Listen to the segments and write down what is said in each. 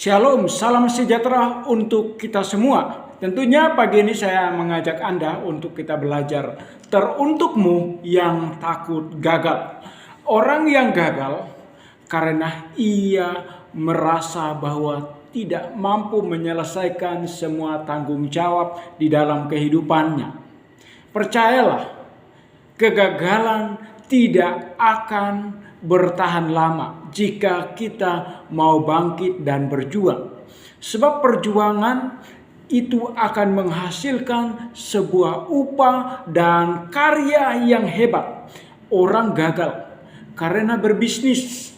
Shalom, salam sejahtera untuk kita semua. Tentunya pagi ini saya mengajak Anda untuk kita belajar teruntukmu yang takut gagal. Orang yang gagal karena ia merasa bahwa tidak mampu menyelesaikan semua tanggung jawab di dalam kehidupannya. Percayalah, kegagalan tidak akan bertahan lama jika kita mau bangkit dan berjuang. Sebab perjuangan itu akan menghasilkan sebuah upah dan karya yang hebat. Orang gagal karena berbisnis.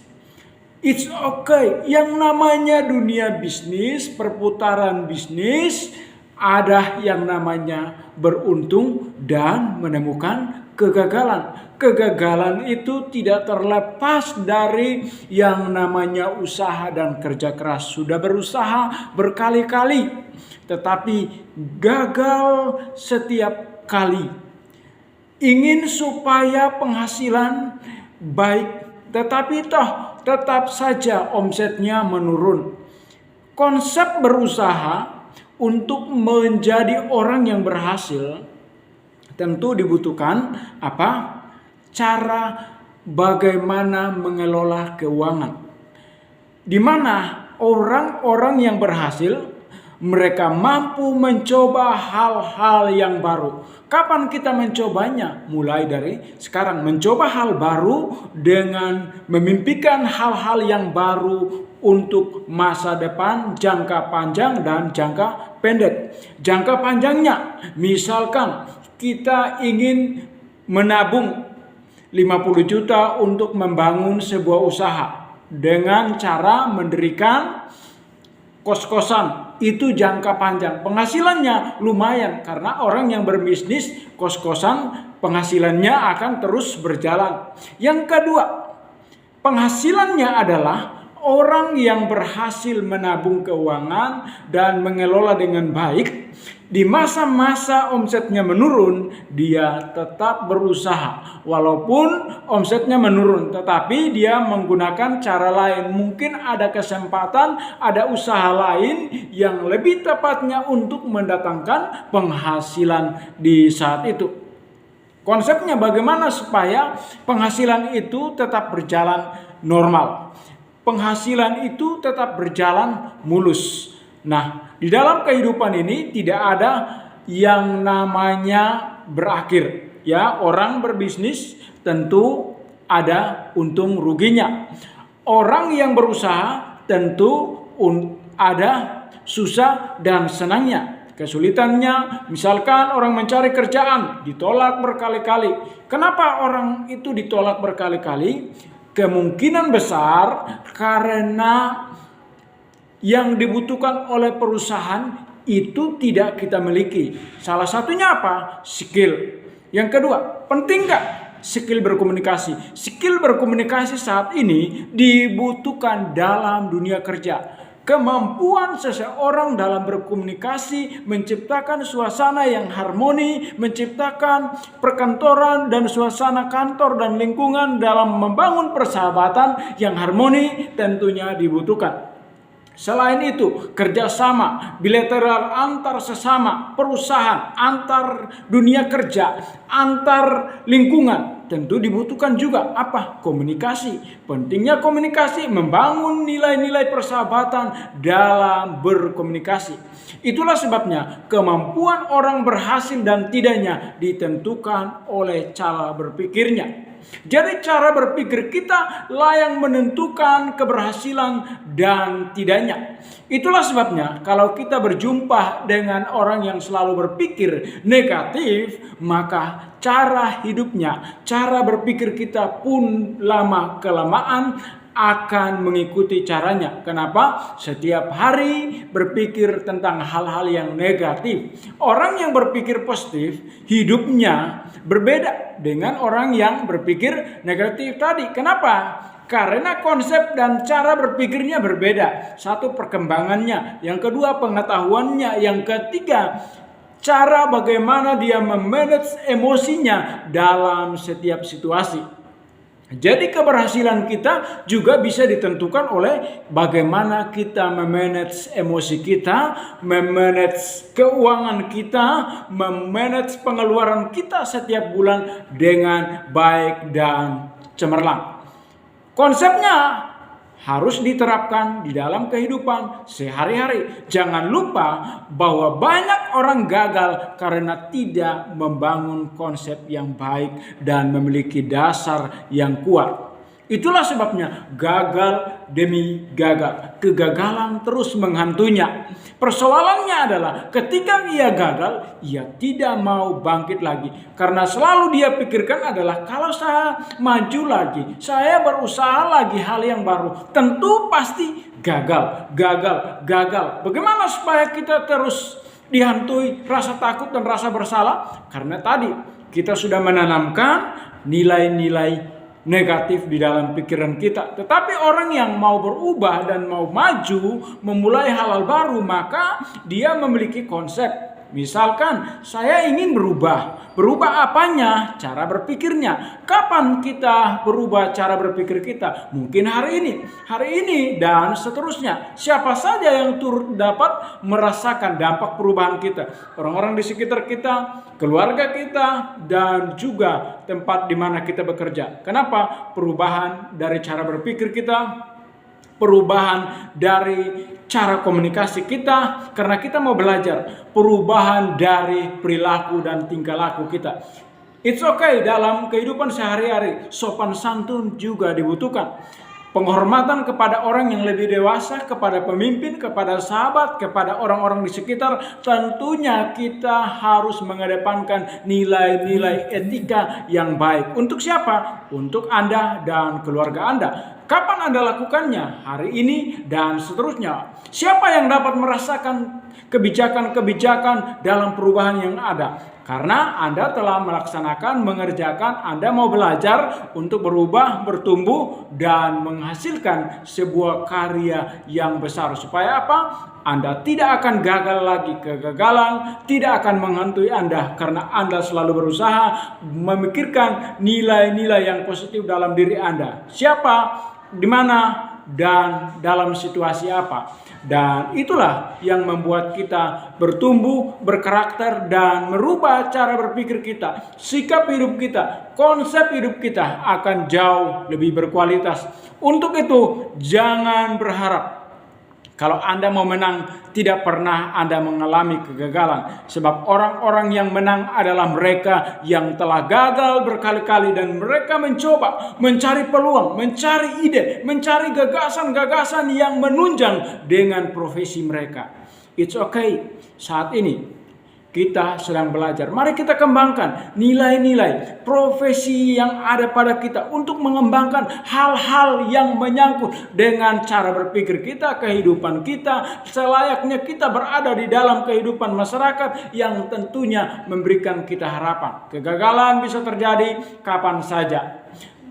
It's okay. Yang namanya dunia bisnis, perputaran bisnis, ada yang namanya beruntung dan menemukan kegagalan. Kegagalan itu tidak terlepas dari yang namanya usaha dan kerja keras. Sudah berusaha berkali-kali, tetapi gagal setiap kali. Ingin supaya penghasilan baik, tetapi tetap saja omsetnya menurun. Konsep berusaha untuk menjadi orang yang berhasil tentu dibutuhkan apa? Cara bagaimana mengelola keuangan. Di mana orang-orang yang berhasil mereka mampu mencoba hal-hal yang baru. Kapan kita mencobanya? Mulai dari sekarang, mencoba hal baru dengan memimpikan hal-hal yang baru untuk masa depan, jangka panjang dan jangka pendek. Jangka panjangnya, misalkan kita ingin menabung 50 juta untuk membangun sebuah usaha dengan cara mendirikan kos-kosan. Itu jangka panjang. Penghasilannya lumayan karena orang yang berbisnis kos-kosan penghasilannya akan terus berjalan. Yang kedua, penghasilannya adalah orang yang berhasil menabung keuangan dan mengelola dengan baik. Di masa-masa omsetnya menurun, dia tetap berusaha. Walaupun omsetnya menurun, tetapi dia menggunakan cara lain. Mungkin ada kesempatan, ada usaha lain yang lebih tepatnya untuk mendatangkan penghasilan di saat itu. Konsepnya bagaimana supaya penghasilan itu tetap berjalan normal. Penghasilan itu tetap berjalan mulus. Nah, di dalam kehidupan ini tidak ada yang namanya berakhir. Ya, orang berbisnis tentu ada untung ruginya. Orang yang berusaha tentu ada susah dan senangnya. Kesulitannya, misalkan orang mencari kerjaan ditolak berkali-kali. Kenapa orang itu ditolak berkali-kali? Kemungkinan besar karena yang dibutuhkan oleh perusahaan itu tidak kita miliki. Salah satunya apa? Skill. Yang kedua, penting nggak skill berkomunikasi? Skill berkomunikasi saat ini dibutuhkan dalam dunia kerja. Kemampuan seseorang dalam berkomunikasi, menciptakan suasana yang harmoni, menciptakan perkantoran dan suasana kantor dan lingkungan dalam membangun persahabatan yang harmoni tentunya dibutuhkan. Selain itu, kerjasama bilateral antar sesama perusahaan, antar dunia kerja, antar lingkungan tentu dibutuhkan juga apa? Komunikasi. Pentingnya komunikasi, membangun nilai-nilai persahabatan dalam berkomunikasi. Itulah sebabnya kemampuan orang berhasil dan tidaknya ditentukan oleh cara berpikirnya. Jadi cara berpikir kita lah yang menentukan keberhasilan dan tidaknya. Itulah sebabnya kalau kita berjumpa dengan orang yang selalu berpikir negatif, maka cara hidupnya, cara berpikir kita pun lama-kelamaan akan mengikuti caranya. Kenapa? Setiap hari berpikir tentang hal-hal yang negatif. Orang yang berpikir positif, hidupnya berbeda dengan orang yang berpikir negatif tadi. Kenapa? Karena konsep dan cara berpikirnya berbeda. Satu, perkembangannya. Yang kedua, pengetahuannya. Yang ketiga, cara bagaimana dia memanage emosinya dalam setiap situasi. Jadi keberhasilan kita juga bisa ditentukan oleh bagaimana kita memanage emosi kita, memanage keuangan kita, memanage pengeluaran kita setiap bulan dengan baik dan cemerlang. Konsepnya harus diterapkan di dalam kehidupan sehari-hari. Jangan lupa bahwa banyak orang gagal karena tidak membangun konsep yang baik dan memiliki dasar yang kuat. Itulah sebabnya gagal demi gagal. Kegagalan terus menghantuinya. Persoalannya adalah ketika ia gagal, ia tidak mau bangkit lagi. Karena selalu dia pikirkan adalah kalau saya maju lagi, saya berusaha lagi hal yang baru, tentu pasti gagal. Bagaimana supaya kita terus dihantui rasa takut dan rasa bersalah? Karena tadi kita sudah menanamkan nilai-nilai negatif di dalam pikiran kita. Tetapi orang yang mau berubah dan mau maju, memulai hal-hal baru, maka dia memiliki konsep. Misalkan saya ingin berubah. Berubah apanya? Cara berpikirnya. Kapan kita berubah cara berpikir kita? Mungkin hari ini dan seterusnya. Siapa saja yang turut dapat merasakan dampak perubahan kita? Orang-orang di sekitar kita, keluarga kita, dan juga tempat di mana kita bekerja. Kenapa? Perubahan dari cara berpikir kita, perubahan dari cara komunikasi kita, karena kita mau belajar, perubahan dari perilaku dan tingkah laku kita. It's okay, dalam kehidupan sehari-hari sopan santun juga dibutuhkan. Penghormatan kepada orang yang lebih dewasa, kepada pemimpin, kepada sahabat, kepada orang-orang di sekitar. Tentunya kita harus mengedepankan nilai-nilai etika yang baik. Untuk siapa? Untuk Anda dan keluarga Anda. Kapan Anda lakukannya? Hari ini dan seterusnya. Siapa yang dapat merasakan kebijakan-kebijakan dalam perubahan yang ada? Karena Anda telah melaksanakan, mengerjakan, Anda mau belajar untuk berubah, bertumbuh, dan menghasilkan sebuah karya yang besar. Supaya apa? Anda tidak akan gagal lagi. Kegagalan tidak akan menghantui Anda karena Anda selalu berusaha memikirkan nilai-nilai yang positif dalam diri Anda. Siapa, di mana, dan dalam situasi apa. Dan itulah yang membuat kita bertumbuh, berkarakter, dan merubah cara berpikir kita, sikap hidup kita, konsep hidup kita akan jauh lebih berkualitas. Untuk itu, jangan berharap kalau Anda mau menang, tidak pernah Anda mengalami kegagalan. Sebab orang-orang yang menang adalah mereka yang telah gagal berkali-kali dan mereka mencoba mencari peluang, mencari ide, mencari gagasan-gagasan yang menunjang dengan profesi mereka. It's okay. Saat ini kita sedang belajar. Mari kita kembangkan nilai-nilai profesi yang ada pada kita untuk mengembangkan hal-hal yang menyangkut dengan cara berpikir kita, kehidupan kita, selayaknya kita berada di dalam kehidupan masyarakat yang tentunya memberikan kita harapan. Kegagalan bisa terjadi kapan saja.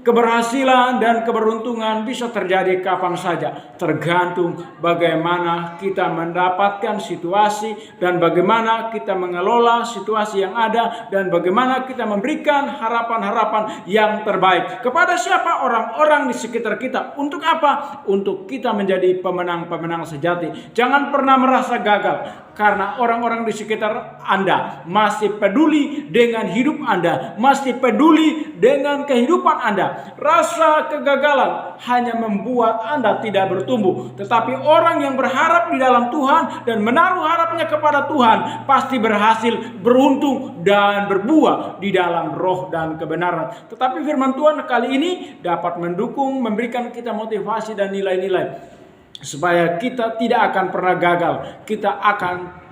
Keberhasilan dan keberuntungan bisa terjadi kapan saja, tergantung bagaimana kita mendapatkan situasi dan bagaimana kita mengelola situasi yang ada dan bagaimana kita memberikan harapan-harapan yang terbaik kepada siapa? Orang-orang di sekitar kita. Untuk apa? Untuk kita menjadi pemenang-pemenang sejati. Jangan pernah merasa gagal karena orang-orang di sekitar Anda masih peduli dengan hidup Anda, masih peduli dengan kehidupan Anda. Rasa kegagalan hanya membuat Anda tidak bertumbuh. Tetapi orang yang berharap di dalam Tuhan dan menaruh harapnya kepada Tuhan pasti berhasil, beruntung, dan berbuah di dalam roh dan kebenaran. Tetapi firman Tuhan kali ini dapat mendukung, memberikan kita motivasi dan nilai-nilai supaya kita tidak akan pernah gagal. Kita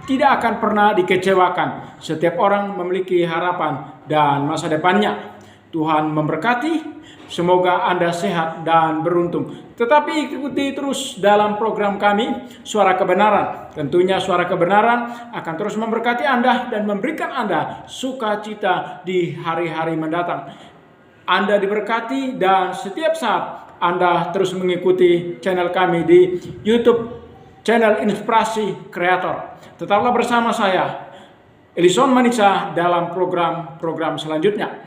tidak akan pernah dikecewakan. Setiap orang memiliki harapan dan masa depannya. Tuhan memberkati. Semoga Anda sehat dan beruntung. Tetapi ikuti terus dalam program kami, Suara Kebenaran. Tentunya Suara Kebenaran akan terus memberkati Anda dan memberikan Anda sukacita di hari-hari mendatang. Anda diberkati dan setiap saat Anda terus mengikuti channel kami di YouTube, channel Inspirasi Kreator. Tetaplah bersama saya, Ellison Manisa, dalam program-program selanjutnya.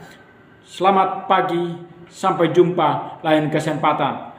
Selamat pagi, Sampai jumpa lain kesempatan.